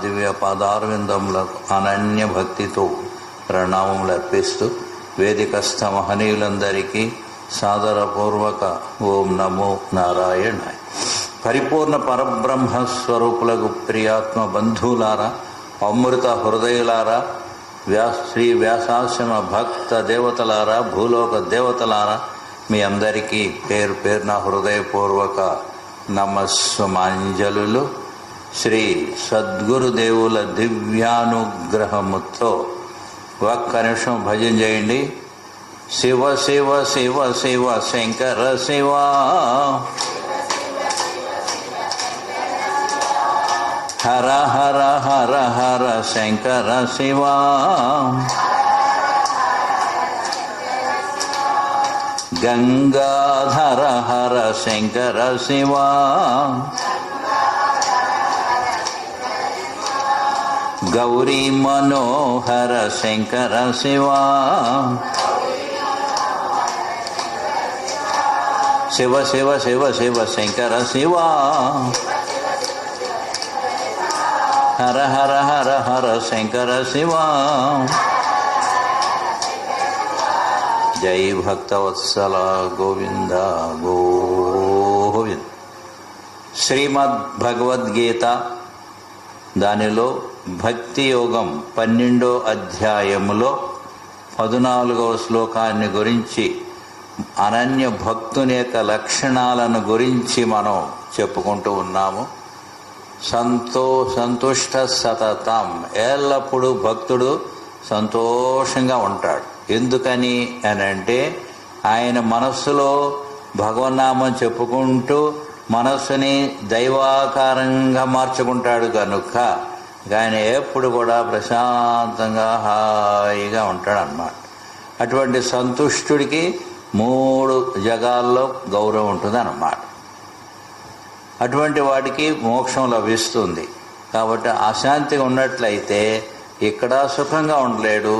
దివ్య పాదారవిందములకు అనన్య భక్తితో ప్రణామములు అర్పిస్తూ వేదికస్థ మహనీయులందరికీ సాదరపూర్వక ఓం నమో నారాయణాయ. పరిపూర్ణ పరబ్రహ్మ స్వరూపులకు ప్రియాత్మ బంధువులారా, అమృత హృదయులారా, శ్రీ వ్యాసాశ్రమ భక్త దేవతలారా, భూలోక దేవతలారా, మీ అందరికీ పేరు పేరున హృదయపూర్వక నమస్సుమాంజలులు. శ్రీ సద్గురుదేవుల దివ్యానుగ్రహముతో ఒక్క నిమిషం భజన చేయండి. శివ శివ శివ శివ శంకర శివ, హర హర హర హర శంకర శివ, గంగాధర హర శంకర శివ, గౌరీ మనోహర శంకర శివ, శివ శివ శివ శివ శంకర శివ, హర హర హర హర శంకర శివ. జై భక్తవత్సల గోవింద గోవింద. శ్రీమద్ భగవద్గీత దానిలో భక్తి యోగం 12వ అధ్యాయములో 14వ శ్లోకాన్ని గురించి, అనన్య భక్తుని యొక్క లక్షణాలను గురించి మనం చెప్పుకుంటూ ఉన్నాము. సంతుష్ట సతతం, ఎల్లప్పుడూ భక్తుడు సంతోషంగా ఉంటాడు. ఎందుకని అని అంటే, ఆయన మనస్సులో భగవన్నామం చెప్పుకుంటూ మనస్సుని దైవాకారంగా మార్చుకుంటాడు కనుక ఆయన ఎప్పుడు కూడా ప్రశాంతంగా హాయిగా ఉంటాడు అన్నమాట. అటువంటి సంతుష్టుడికి 3 జగాల్లో గౌరవం ఉంటుంది అన్నమాట. అటువంటి వాడికి మోక్షం లభిస్తుంది. కాబట్టి అశాంతిగా ఉన్నట్లయితే ఇక్కడ సుఖంగా ఉండలేడు,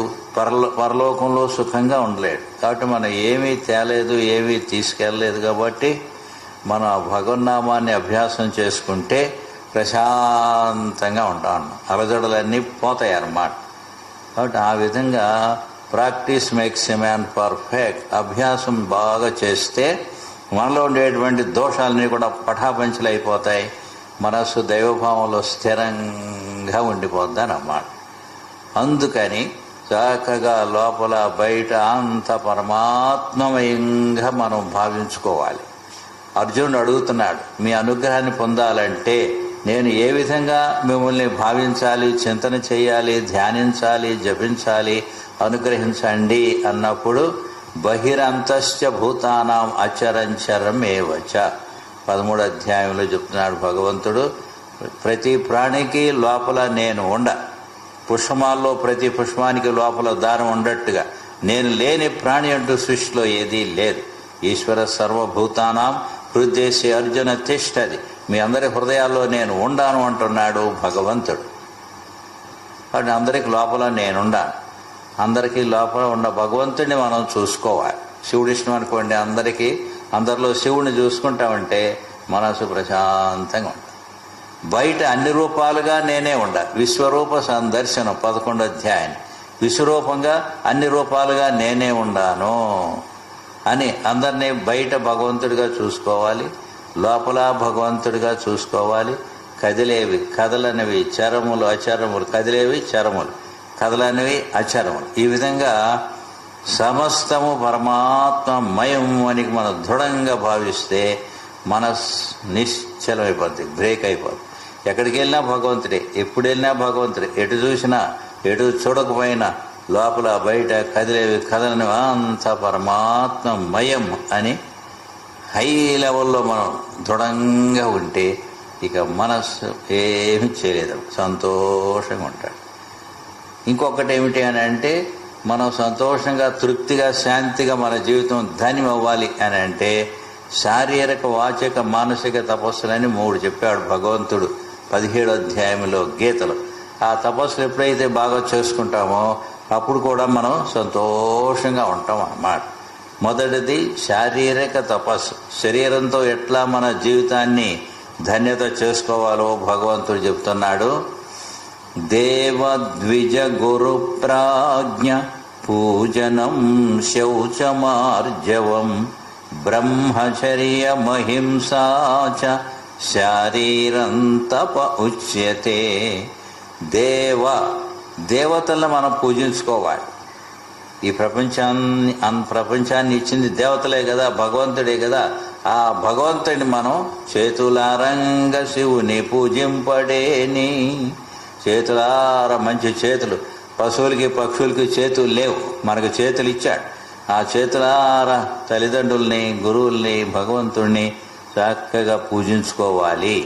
పరలోకంలో సుఖంగా ఉండలేడు. కాబట్టి మనం ఏమీ తేలేదు, ఏమీ తీసుకెళ్ళలేదు. కాబట్టి మన భగవన్నామాన్ని అభ్యాసం చేసుకుంటే ప్రశాంతంగా ఉంటాం. అలజడులన్నీ పోతాయి అన్నమాట. కాబట్టి ఆ విధంగా practice makes a man perfect. అభ్యాసం బాగా చేస్తే మనలో ఉండేటువంటి దోషాలన్నీ కూడా పటాపంచలైపోతాయి. మనస్సు దైవభావంలో స్థిరంగా ఉండిపోద్ది అన్నమాట. అందుకని చక్కగా లోపల బయట అంత పరమాత్మమయంగా మనం భావించుకోవాలి. అర్జునుడు అడుగుతున్నాడు, మీ అనుగ్రహాన్ని పొందాలంటే నేను ఏ విధంగా మిమ్మల్ని భావించాలి, చింతన చేయాలి, ధ్యానించాలి, జపించాలి, అనుగ్రహించండి అన్నప్పుడు బహిరంతశ్చ భూతానాం అచరంచరమేవచ 13వ అధ్యాయంలో చెప్తున్నాడు భగవంతుడు. ప్రతి ప్రాణికి లోపల నేను ఉండ, పుష్పమాల్లో ప్రతి పుష్పానికి లోపల దారం ఉండట్టుగా నేను లేని ప్రాణి అంటూ సృష్టిలో ఏదీ లేదు. ఈశ్వర సర్వభూతానాం హృదయసి అర్జున తిష్టది, మీ అందరి హృదయాల్లో నేను ఉండాను అంటున్నాడు భగవంతుడు. కాబట్టి అందరికి లోపల నేనుండాను. అందరికీ లోపల ఉన్న భగవంతుడిని మనం చూసుకోవాలి. శివుడు ఇష్టం అనుకోండి, అందరిలో శివుడిని చూసుకుంటామంటే మనసు ప్రశాంతంగా ఉంటుంది. బయట అన్ని రూపాలుగా నేనే ఉండాలి. విశ్వరూప సందర్శనం 11వ అధ్యాయం. విశ్వరూపంగా అన్ని రూపాలుగా నేనే ఉండాను అని అందరినీ బయట భగవంతుడిగా చూసుకోవాలి, లోపల భగవంతుడిగా చూసుకోవాలి. కదిలేవి కదలనివి చరములు అచరములు, కదిలేవి చరములు, కదలనివి అచరములు. ఈ విధంగా సమస్తము పరమాత్మమయం అని మనం దృఢంగా భావిస్తే మనస్ నిశ్చలమైపోద్ది, బ్రేక్ అయిపోద్ది. ఎక్కడికి వెళ్ళినా భగవంతుడే, ఎప్పుడు వెళ్ళినా భగవంతుడే, ఎటు చూసినా ఎటు చూడకపోయినా లోపల బయట కదిలేవి కదలనివి అంత పరమాత్మమయం అని హై లెవెల్లో మనం దృఢంగా ఉంటే ఇక మనస్సు ఏమి చేయలేదు, సంతోషంగా ఉంటాడు. ఇంకొకటి ఏమిటి అని అంటే, మనం సంతోషంగా తృప్తిగా శాంతిగా మన జీవితం ధన్యం అవ్వాలి అని అంటే శారీరక వాచక మానసిక తపస్సులని 3 చెప్పాడు భగవంతుడు 17వ అధ్యాయంలో గీతలో. ఆ తపస్సులు ఎప్పుడైతే బాగా చేసుకుంటామో అప్పుడు కూడా మనం సంతోషంగా ఉంటాం అన్నమాట. మొదటిది శారీరక తపస్సు. శరీరంతో ఎట్లా మన జీవితాన్ని ధన్యత చేసుకోవాలో భగవంతుడు చెప్తున్నాడు. దేవద్విజ గురు ప్రాజ్ఞ పూజనం శౌచమార్జవం బ్రహ్మచర్యమహింసా చ శారీరం తప ఉచ్యతే. దేవతలను మనం పూజించుకోవాలి. ఈ ప్రపంచాన్ని ఇచ్చింది దేవతలే కదా, భగవంతుడే కదా. ఆ భగవంతుడిని మనం చేతులారంగ శివుని పూజింపడేని. చేతులార మంచి చేతులు. పశువులకి పక్షులకి చేతులు లేవు, మనకు చేతులు ఇచ్చాడు. ఆ చేతులార తల్లిదండ్రుల్ని, గురువుల్ని, భగవంతుడిని చక్కగా పూజించుకోవాలి.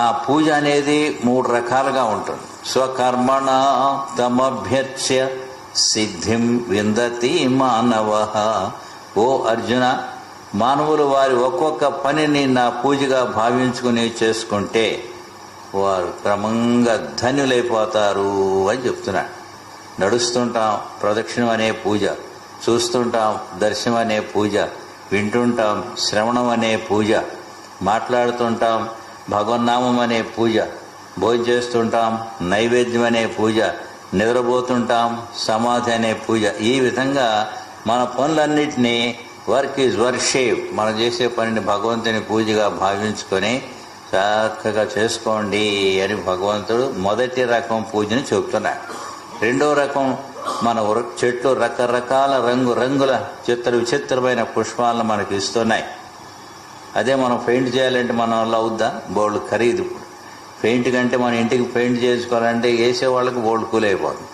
ఆ పూజ అనేది 3 రకాలుగా ఉంటుంది. స్వకర్మణ తమభ్యర్చ్య సిద్ధిం విందతి మానవ. ఓ అర్జున, మానవులు వారి ఒక్కొక్క పనిని నా పూజగా భావించుకుని చేసుకుంటే వారు క్రమంగా ధన్యులైపోతారు అని చెప్తున్నాడు. నడుస్తుంటాం ప్రదక్షిణం అనే పూజ, చూస్తుంటాం దర్శనం అనే పూజ, వింటుంటాం శ్రవణం అనే పూజ, మాట్లాడుతుంటాం భగవన్నామం అనే పూజ, భోజనం చేస్తుంటాం నైవేద్యం అనే పూజ, నిద్రపోతుంటాం సమాధి అనే పూజ. ఈ విధంగా మన పనులన్నిటినీ వర్క్ ఈజ్ వర్షిప్, మనం చేసే పనిని భగవంతుని పూజగా భావించుకొని చక్కగా చేసుకోండి అని భగవంతుడు మొదటి రకం పూజను చెబుతున్నాడు. 2వ రకం, మన చెట్లు రకరకాల రంగుల విచిత్రమైన పుష్పాలను మనకి ఇస్తున్నాయి. అదే మనం పెయింట్ చేయాలంటే మన వల్ల అవుద్దా? బోల్డ్ ఖరీదు. ఇప్పుడు పెయింట్ కంటే మన ఇంటికి పెయింట్ చేసుకోవాలంటే వేసే వాళ్ళకి బోల్డ్ కూల్ అయిపోతుంది.